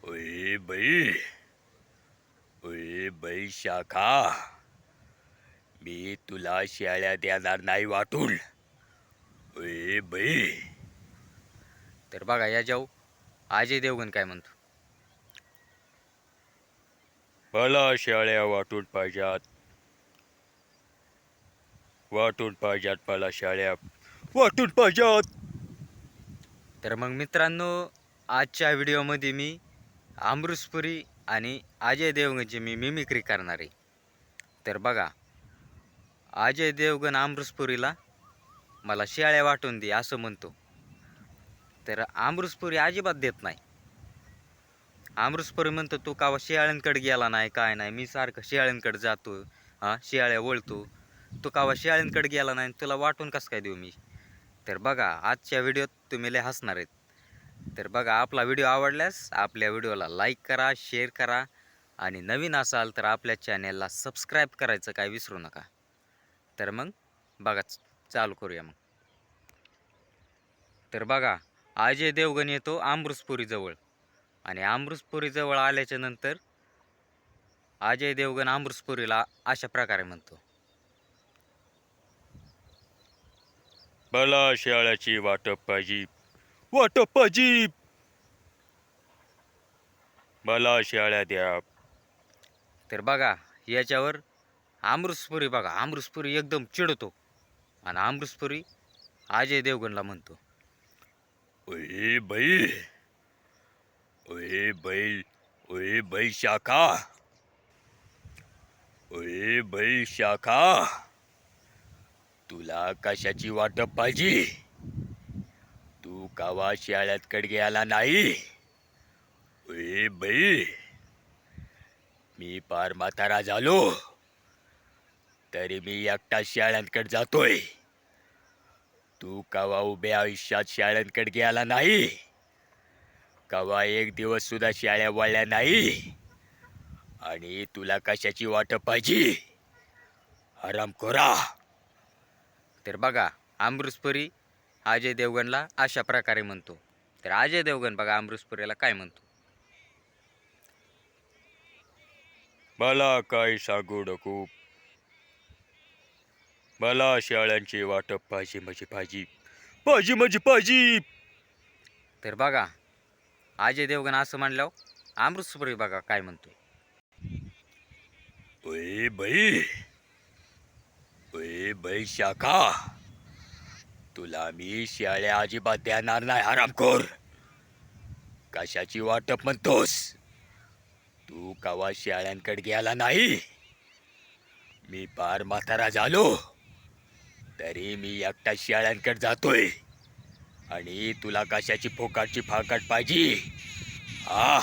ओए बाई, ओए बाई शाखा, मी तुला शेळ्या देणार नाही वाटून. ओए बाई. तर बघा या जाऊ अजय देवगण काय म्हणतो. मला शेळ्या वाटून पाहिजेत, वाटून पाहिजेत, मला शेळ्या वाटून पाहिजेत. तर मग मित्रांनो, आजच्या व्हिडिओमध्ये मी अमृतपुरी आणि अजय देवगणची मी मिमिक्री करणार आहे. तर बघा, अजय देवगण अमृतपुरीला मला शेळ्या वाटून दे असं म्हणतो. तर अमृतपुरी अजिबात देत नाही. अमृतपुरी म्हणतो तू का शेळ्यांकडे गेला नाही, काय नाही, मी सारखं शेळ्यांकडे जातो, शेळ्या वळतो, तू का शेळ्यांकडे गेला नाही, तुला वाटून कसं काय देऊ मी. तर बघा आजच्या व्हिडिओत तुम्ही लय हसणार आहेत. तर बघा, आपला व्हिडिओ आवडल्यास आपल्या व्हिडिओला लाईक करा, शेअर करा आणि नवीन असाल तर आपल्या चॅनेलला सबस्क्राईब करायचं काय विसरू नका. तर मग बघा, चालू करूया मग. तर बघा, अजय देवगण येतो अमृतपुरीजवळ आणि अमृतपुरीजवळ आल्याच्या नंतर अजय देवगण अमृतपुरीला अशा प्रकारे म्हणतो. मला शेळ्याची वाटप पाहिजे, वाटप पाहिजे. मला शेळ्या द्या. तर बघा याच्यावर अमृतपुरी एकदम चिडतो आणि अमृतपुरी अजय देवगणला म्हणतो. ओए बाई, ओए बाई, ओए बाई शाखा, ओए बाई शाखा, तुला कशाची वाटप पाहिजे? तू कावा शाळेतकडे गेला नाही? ओए बाई, मी पार म्हातारा झालो तरी मी एकटा शाळेकडे जातोय. तू कवा उभ्या आयुष्यात शाळेकडे गेला नाही? कवा एक दिवस सुद्धा शाळा वळल्या नाही? आणि तुला कशाची वाटप पाहिजे? हरामखोरा. तर बघा, अमृतपुरी अजय देवगणला अशा प्रकारे म्हणतो. तर अजय देवगण बघा अमृतपुरीला काय म्हणतो. मला काय सांगू नको. मला शाळांची वाटप पाहिजे म्हणजे पाहिजे, पाहिजे म्हणजे पाहिजे. तर बघा, अजय देवगण असं म्हणल्यावर अमृतपुरी बघा काय म्हणतो. ओए बाई, ओए बाई शाखा, तुला मी शाळ्या अजिबात देणार नाही हरामखोर. कशाची वाटप म्हणतोस? तू कवा शाळ्यांकडे गेला नाही? मी पार म्हातारा झालो तरी मी एकटा शाळ्यांकडे जातोय. आणि तुला कशाची फोकाटची फाकाट पाहिजे? हा,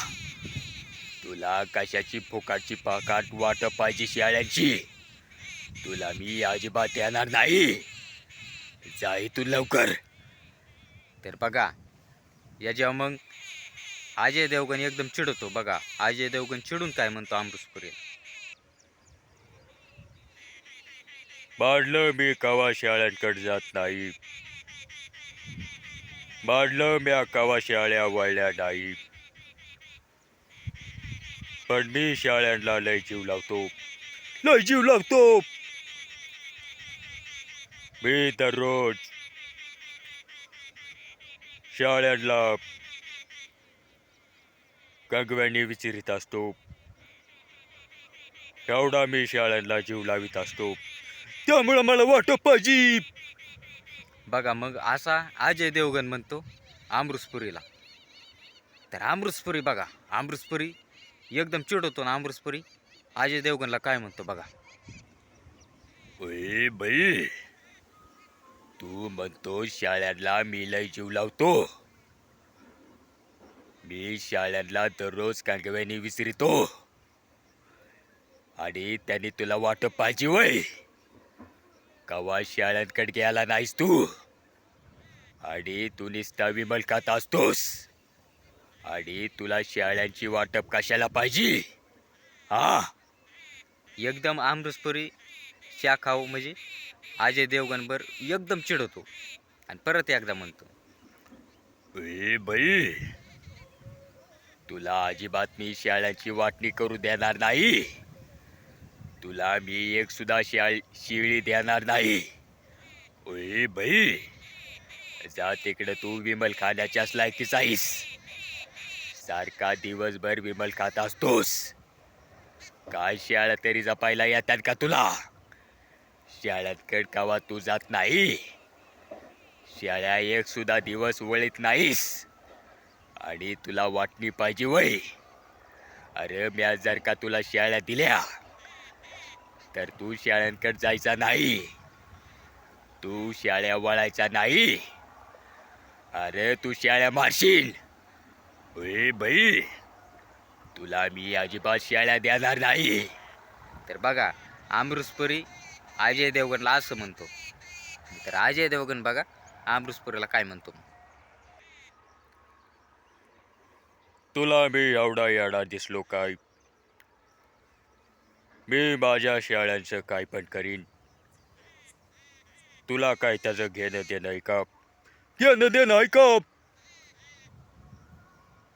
तुला कशाची फोकाटची फाकाट वाटप पाहिजे शाळ्यांची? तुला मी अजिबात देणार नाही. जा इथून लवकर. तर बघा या जेव्हा मग अजय देवगण एकदम चिडतो. बघा अजय देवगण चिडून काय म्हणतो अमृतपुरी. मारलं मी कवा शाळ्यांकडे जात नाही. मारलं म्या कवा शाळ्या वळल्या नाही. पण मी शाळ्यांना लय जीव लावतो, लय जीव लावतो. मी दररोज शाळ्यांना गंगव्यानी विचारित असतो. एवढा मी शाळ्यांना जीव लावित असतो, त्यामुळे मला वाटप पाहिजे. बघा मग असा अजय देवगण म्हणतो अमृतपुरीला. तर अमृतपुरी बघा, अमृतपुरी एकदम चिडवतो ना अमृतपुरी अजय देवगणला काय म्हणतो बघा. ओए बाई, तू म्हणतो शाळ्यांना मी लय जीव लावतो. मी शाळ्यांना दररोज कांगव्यानी विसरितो आणि त्यांनी तुला वाटप पाहिजे वय? कवा शाळ्यांकडे गेला नाहीस तू आणि तू निस्ता विमल खात असतोस. आणि तुला शाळ्यांची वाटप कशाला पाहिजे? हा, एकदम अमृतपुरी शाखाव म्हणजे अजय देवगणवर एकदम चिडवतो आणि परत एकदा म्हणतो. ए बाई, तुला अजिबात मी शेळ्यांची वाटणी करू देणार नाही. तुला मी एक सुद्धा शिळी देणार नाही. ओय बाई, जा तिकडे. तू विमल खाण्याच्याच लायकीच आहेस. सारखा दिवसभर विमल खात असतोस. काय शेळ्या तरी जपायला येतात का तुला? शेळ्यांकड कवा तू जात नाही. शेळ्या एक सुद्धा दिवस वळीत नाहीस. आणि तुला वाटणी पाहिजे वय? अरे म्या जर का तुला शेळ्या दिल्या तर तू शेळ्यांकडे जायचा नाही. तू शेळ्या वळायचा नाही. अरे तू शेळ्या मारशील. ओय बाई, तुला मी अजिबात शेळ्या देणार नाही. तर बघा, अमृतपुरी अजय देवगणला असं म्हणतो. तर अजय देवगण बघा अमृतपुरीला काय म्हणतो. तुला मी एवढा येडा दिसलो काय? मी माझ्या शेळ्यांचं काय पण करीन. तुला काय त्याचं घेणं देणं आहे का? घेणं देणं आहे का?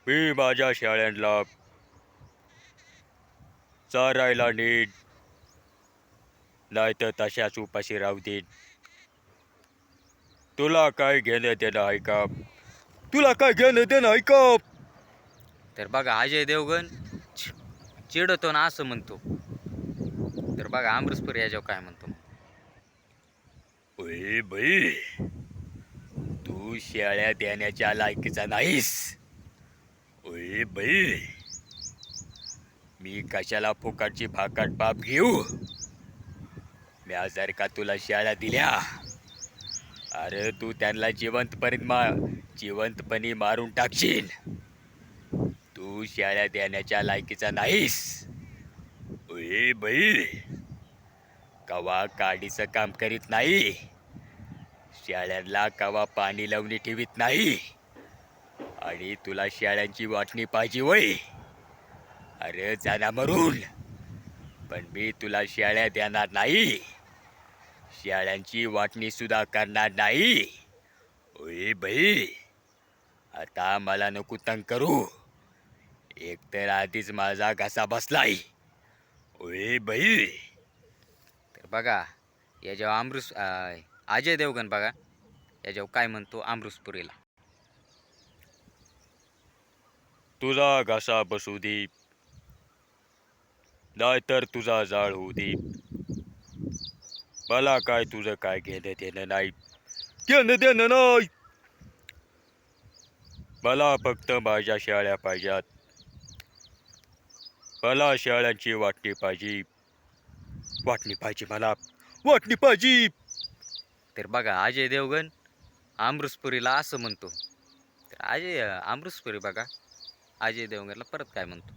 मी माझ्या शेळ्यांना चारायला नीट, नाही तर तशाच उपाशी राहू देईन. तुला काय घेणं देणं आहे का? तुला काय घेणं देणं आहे का? तर बघा अजय देवगण चिडतो ना असं म्हणतो. तर बघा अमृतपुरी याच्यावर काय म्हणतो. ओय बाई, तू शेळ्या देण्याच्या लायकीचा नाहीस. ओय बाई, मी कशाला फुकटची भाकट बाप घेऊ? म्या जर का तुला शेळ्या दिल्या, अरे तू त्यांना जिवंतपणी मारून टाकशील. तू शेळ्या देण्याच्या लायकीचा नाहीस. ओय बाई, कवा काडीचं काम करीत नाही. शेळ्यांना कवा पाणी लावणी ठेवीत नाही. आणि तुला शेळ्यांची वाटणी पाहिजे वय? अरे जाना मरून. पण मी तुला शेळ्या देणार नाही. शेळ्यांची वाटणी सुद्धा करणार नाही. ओय बाई, आता मला नको तंग करू. एकतर आधीच माझा घसा बसलाय. ओय बाई. तर बघा याच्यावर अजय देवगण बघा याच्यावर काय म्हणतो अमृतपुरीला. तुझा घसा बसू दे, नाहीतर तुझा जाळ होऊ दे. मला काय तुझं काय घेणं देणं नाही. घेणं देणं नाही. मला फक्त माझ्या शेळ्या पाहिजेत. मला शेळ्यांची वाटणी पाहिजे. वाटणी पाहिजे मला. वाटणी पाहिजे. तर बघा अजय देवगण अमृतपुरीला असं म्हणतो. तर अमृतपुरी बघा अजय देवगणला परत काय म्हणतो.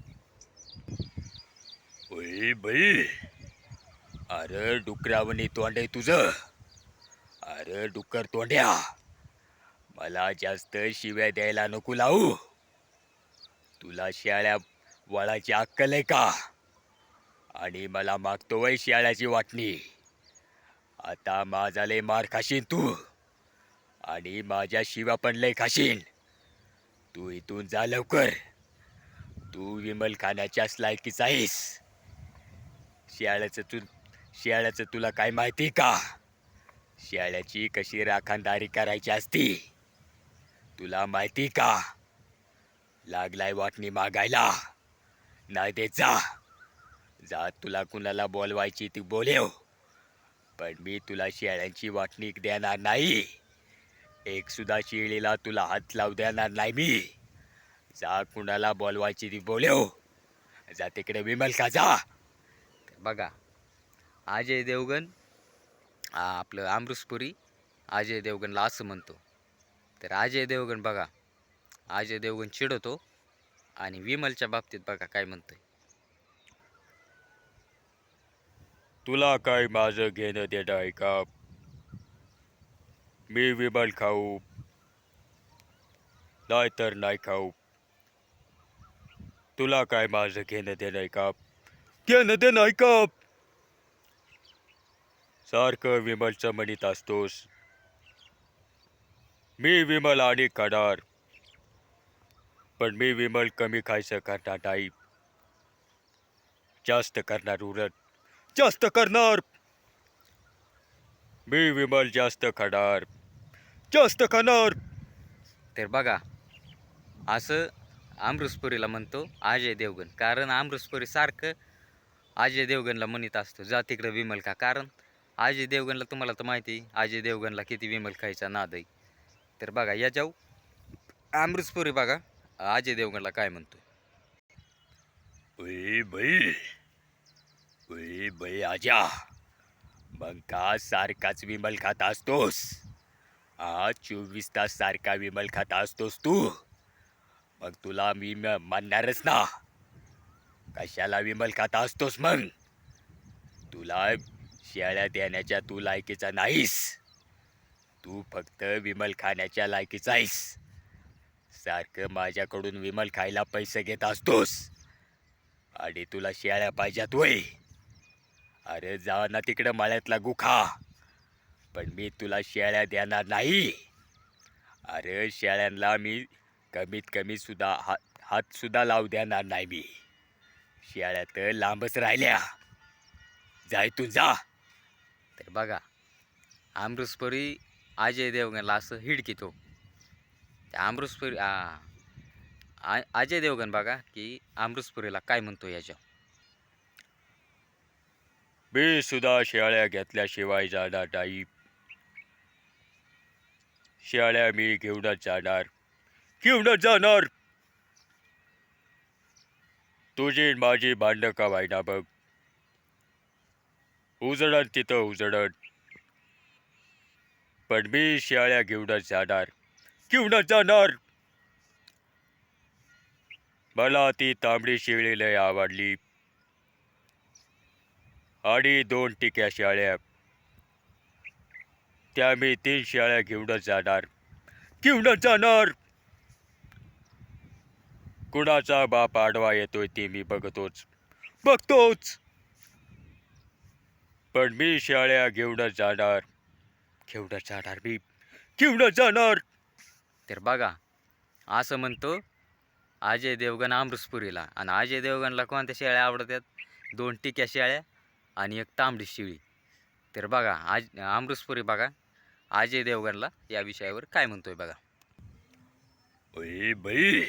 ओय बाई, अरे डुकरावणी तोंड आहे तुझं. अरे डुक्कर तोंड्या, मला जास्त शिव्या द्यायला नको लावू. तुला शेळ्या वळाची अक्कल आहे का? आणि मला मागतो वय शेळ्याची वाटणी. आता माझा लय मार खाशीन तू. आणि माझ्या शिव्या पण लय खाशीन. तू इथून जा लवकर. तू विमल खाण्याच्याच लायकीच आहेस. शेळ्याचं तुला काय माहिती का? शेळ्याची कशी राखणदारी करायची असती तुला माहिती का? लागलाय वाटणी मागायला. नाही देत जा. जा, तुला कुणाला बोलवायची ती बोलेव. पण मी तुला शेळ्यांची वाटणी देणार नाही. एक सुद्धा शेळीला तुला हात लावू देणार नाही मी. जा, कुणाला बोलवायची ती बोलेव. जा तिकडे विमल का जा. तर बघा अजय देवगण आपलं अमृतपुरी अजय देवगणला असं म्हणतो. तर अजय देवगण बघा अजय देवगण चिडवतो आणि विमलच्या बाबतीत बघा काय म्हणतोय. तुला काय माझं घेणं देणं आहे का? मी विमल खाऊ नाहीतर नाही खाऊ. तुला काय माझं घेणं देणं आहे का? घेणं देणं आहे का? सारखं विमलचं म्हणत असतोस. मी विमल आणि खडार पण मी विमल कमी खायचं करणार नाही. जास्त करणार उलट जास्त करणार. मी विमल जास्त खाणार, जास्त खाणार. तर बघा असं अमृतपुरीला म्हणतो अजय देवगण. कारण अमृतपुरी सारखं अजय देवगणला म्हणत असतो जा तिकडं विमल खा. कारण अजय देवगणला तुम्हाला तर माहिती आहे अजय देवगणला किती विमल खायचा नाद आहे. तर बघा याच्यावर अमृतपुरी बघा अजय देवगणला काय म्हणतो. ओय बाई, ओय बाई आजा, मग का सारखाच विमल खात असतोस? 24 तास सारखा विमल खात असतोस तू. मग तुला मी म्हणणारच ना. कशाला विमल खात असतोस मग? तुला शेळ्या देण्याच्या तू लायकीचा नाहीस. तू फक्त विमल खाण्याच्या लायकीचा आहेस. सारखं माझ्याकडून विमल खायला पैसे घेत असतोस आणि तुला शेळ्या पाहिजेत वय. अरे जा ना तिकडं मळ्यातला गुखा. पण मी तुला शेळ्या देणार नाही. अरे शेळ्यांना मी कमीत कमी सुद्धा हात सुद्धा लावू देणार नाही मी. शेळ्या तर लांबच राहिल्या. जा इथून जा. तर बघा अमृतपुरी अजय देवगणला असं हिडकितो. त्या अमृतपुरी अजय देवगण बघा की अमृतपुरीला काय म्हणतो याच्या. मी सुद्धा शेळ्या घेतल्याशिवाय जाणार नाही. शेळ्या मी घेऊनच जाणार, घेऊनच जाणार. तुझी न माझी भांडणं का व्हायना बघ. उजळण तिथं उजळण. पण मी शेळ्या घेऊनच जाणार, घेऊनच जाणार. मला ती तांबडी शेळी लय आवडली. आणि 2 टिक्या शेळ्या. त्या मी 3 शेळ्या घेऊनच जाणार, घेऊनच जाणार. कुणाचा बाप आडवा येतोय ते मी बघतोच, बघतोच. पण मी शेळ्या घेऊनच जाणार, घेऊनच जाणार मी, घेऊनच जाणार. तर बघा असं म्हणतो अजय देवगण अमृतपुरीला. आणि अजय देवगणला कोणत्या शेळ्या आवडतात? 2 टिक्या शेळ्या आणि एक तांबडी शेळी. तर बघा अमृतपुरी बघा अजय देवगणला या विषयावर काय म्हणतोय बघा. ओय बाई,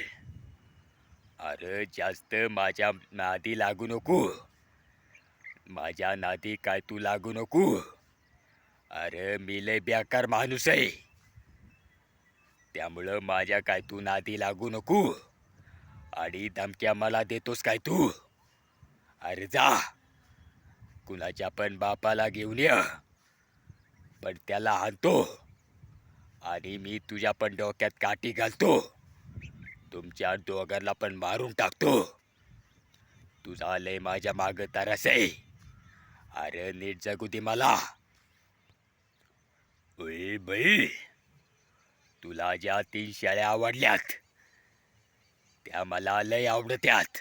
अरे जास्त माझ्या नादी लागू नको. माझ्या नादी काय तू लागू नको. अरे मी लय बेकार माणूस आहे. त्यामुळं माझ्या काय तू नादी लागू नको. आणि धमक्या मला देतोस काय तू? अरे जा कुणाच्या पण बापाला घेऊन ये. पण त्याला हाणतो आणि मी तुझ्या पण डोक्यात काठी घालतो. तुमच्या दोघांना पण मारून टाकतो. तुझा लय माझ्या माग तरस आहे. अरे नीट जगू दे मला. ओय बाई, तुला ज्या 3 शेळ्या आवडल्यात त्या मला लय आवडत्यात.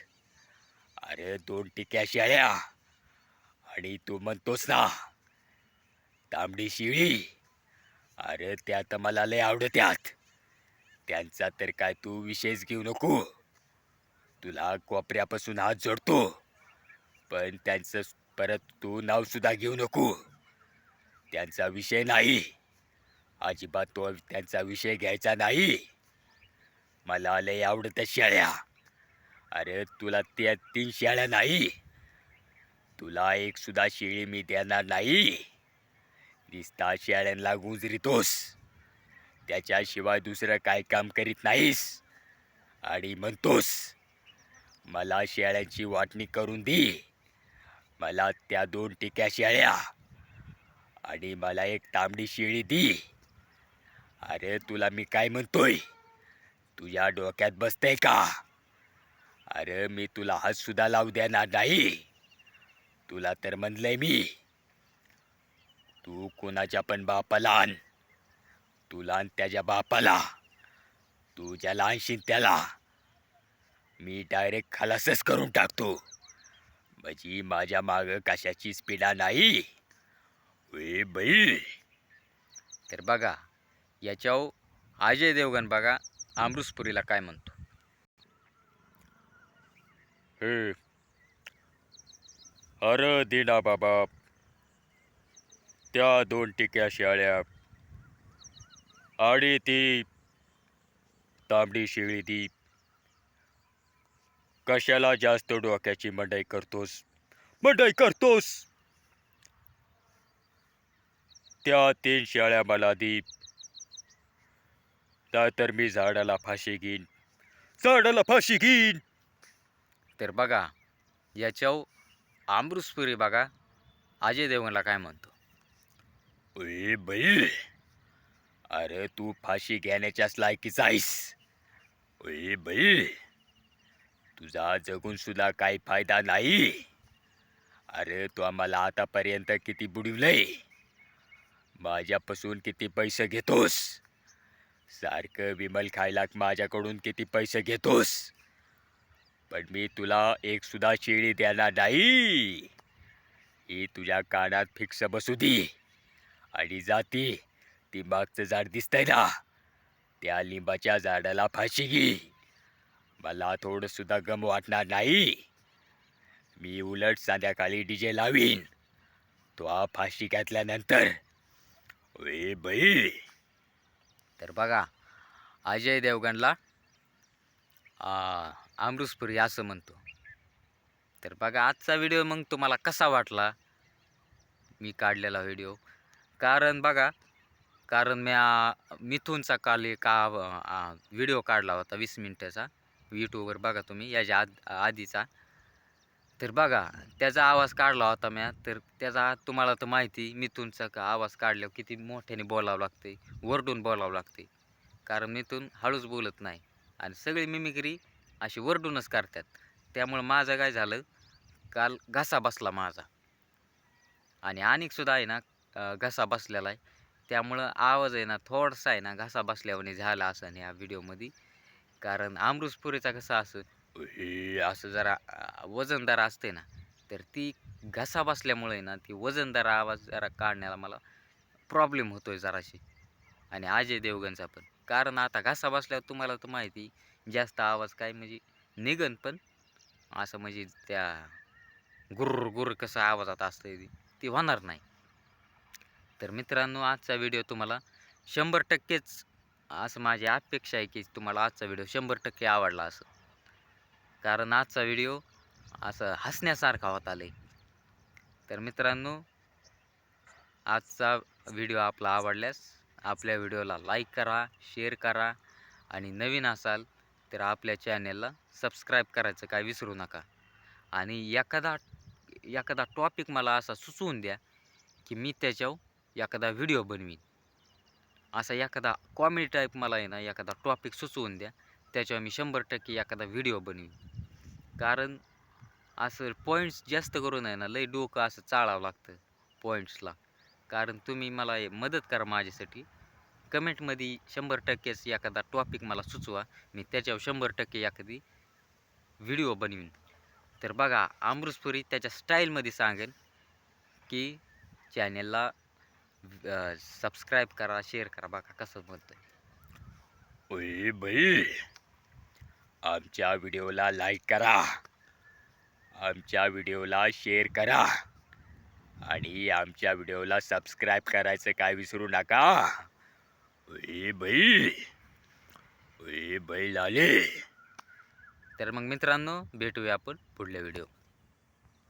अरे 2 टिक्या शेळ्या आणि तू म्हणतोस ना तांबडी शेळी. अरे त्या तर मला लय आवडत्यात. त्यांचा तर काय तू विषयच घेऊ नको. तुला कोपऱ्यापासून हात जोडतो. पण त्यांचं परत तू नाव सुद्धा घेऊ नको. त्यांचा विषय नाही. अजिबात तो त्यांचा विषय घ्यायचा नाही. मला लय आवडतं शेळ्या. अरे तुला त्या 3 शेळ्या नाही. तुला एक सुद्धा शेळी मी देणार नाही. दिसता शेळ्यांना गुंजरितोस. त्याच्याशिवाय दुसरं काय काम करीत नाहीस. आणि म्हणतोस मला शेळ्यांची वाटणी करून दे. मला त्या 2 टिक्या शेळ्या आणि मला एक तांबडी शेळी दे. अरे तुला मी काय म्हणतोय? तुझ्या डोक्यात बसतंय का? अरे मी तुला हात सुद्धा लावू देणार नाही. तुला तर म्हणलंय मी. तू कोणाच्या पण बापाला आण. तुला आणि त्याच्या बापाला. तू ज्याला आणशील त्याला मी डायरेक्ट खलासच करून टाकतो. म्हणजे माझ्या मागं कशाचीच पिढा नाही. वे बाई. तर बघा याच्यावर अजय देवगण बघा अमृतपुरीला काय म्हणतो. हे अरे दिना बाबा, त्या 2 टिक्या शेळ्या आणि ती तांबडी शेळी ती कशाला जास्त डोक्याची मंडई करतोस? मंडई करतोस. त्या 3 शेळ्या मला दे, नाहीतर मी झाडाला फाशी घेईन. झाडाला फाशी घेईन. तर बघा याच्यावर अमृतपुरी बघा अजय देवगणला काय म्हणतो. ओय बाई, अरे तू फाशी घेण्याच्याच लायकीचा आहेस. ओय बाई, तुझा जगून सुद्धा काही फायदा नाही. अरे तू आम्हाला आतापर्यंत किती बुडवलंय, माझ्यापासून किती पैसे घेतोस, सारखं विमल खायला माझ्याकडून किती पैसे घेतोस, पण मी तुला एक सुद्धा शेळी देणार नाही. ही तुझ्या कानात फिक्स बसू दे आणि जाती ती मागचं झाड दिसतंय ना, त्या लिंबाच्या झाडाला फाशी घे. मला थोडं सुद्धा गम वाटणार नाही. मी उलट संध्याकाळी डीजे लावीन तो फाशी घातल्यानंतर. वे बाई, तर बघा अजय देवगणला अमृतपुरी असं म्हणतो. तर बघा आजचा व्हिडिओ मग तुम्हाला कसा वाटला मी काढलेला व्हिडिओ. कारण बघा मी मिथूनचा काल एक व्हिडिओ काढला होता 20 मिनिटाचा यूट्यूबवर, बघा तुम्ही याच्या आधीचा. तर बघा त्याचा आवाज काढला होता मी. तर त्याचा तुम्हाला तर माहिती मिथूनचा आवाज काढल्यावर किती मोठ्याने बोलावं लागते, वरडून बोलावं लागते. कारण मिथून हळूच बोलत नाही आणि सगळी मिमिक्री अशी वरडूनच करतात. त्यामुळं माझं काय झालं, काल घसा बसला माझा आणि अनेकसुद्धा आहे ना घसा बसलेला आहे. त्यामुळं आवाज आहे ना थोडासा आहे ना घसा बसल्यावानी झाला असं या व्हिडिओमध्ये. कारण अमृतपुरीचा कसा असं असं जरा वजनदार असते ना, तर ती घसा बसल्यामुळे ना ती वजनदार आवाज जरा काढण्याला मला प्रॉब्लेम होतो आहे जराशी. आणि अजय देवगणचा पण, कारण आता घसा बसल्यावर तुम्हाला तर माहिती जास्त आवाज काय म्हणजे निघन, पण असं म्हणजे त्या गुर्र गुर्र कसं आवाजात असतं ती होणार नाही. तर मित्रांनो आजचा व्हिडिओ तुम्हाला 100%च असं माझी अपेक्षा आहे की तुम्हाला आजचा व्हिडिओ 100% आवडला असं. कारण आजचा व्हिडिओ असं हसण्यासारखा होता लय. तर मित्रांनो आजचा व्हिडिओ आपला आवडल्यास आपल्या व्हिडिओला लाईक करा, शेअर करा आणि नवीन असाल तर आपल्या चॅनेलला सबस्क्राईब करायचं काय विसरू नका. आणि एखादा टॉपिक मला असा सुचवून द्या की मी त्याच्यावर एखादा व्हिडिओ बनवीन. असा एखादा कॉमेडी टाईप मला आहे ना एखादा टॉपिक सुचवून द्या, त्याच्यावर मी 100% एखादा व्हिडिओ बनवीन. कारण असं पॉईंट्स जास्त करून आहे ना लय डोकं असं चाळावं लागतं पॉईंट्सला. कारण तुम्ही मला मदत करा माझ्यासाठी. कमेंटमध्ये 100%च एखादा टॉपिक मला सुचवा, मी त्याच्यावर 100% एखादी व्हिडिओ बनवीन. तर बघा अमृतपुरी त्याच्या स्टाईलमध्ये सांगेल की चॅनेलला सबस्क्राईब करा, शेअर करा. बघा कसं बोलतोय. ओय बाई, आमच्या व्हिडिओला लाईक करा, आमच्या व्हिडिओला शेअर करा आणि आमच्या व्हिडिओला सबस्क्राईब करायचं काय विसरू नका. ओय बाई, ओय बाई लाले. तर मग मित्रांनो भेटूया आपण पुढल्या व्हिडिओ.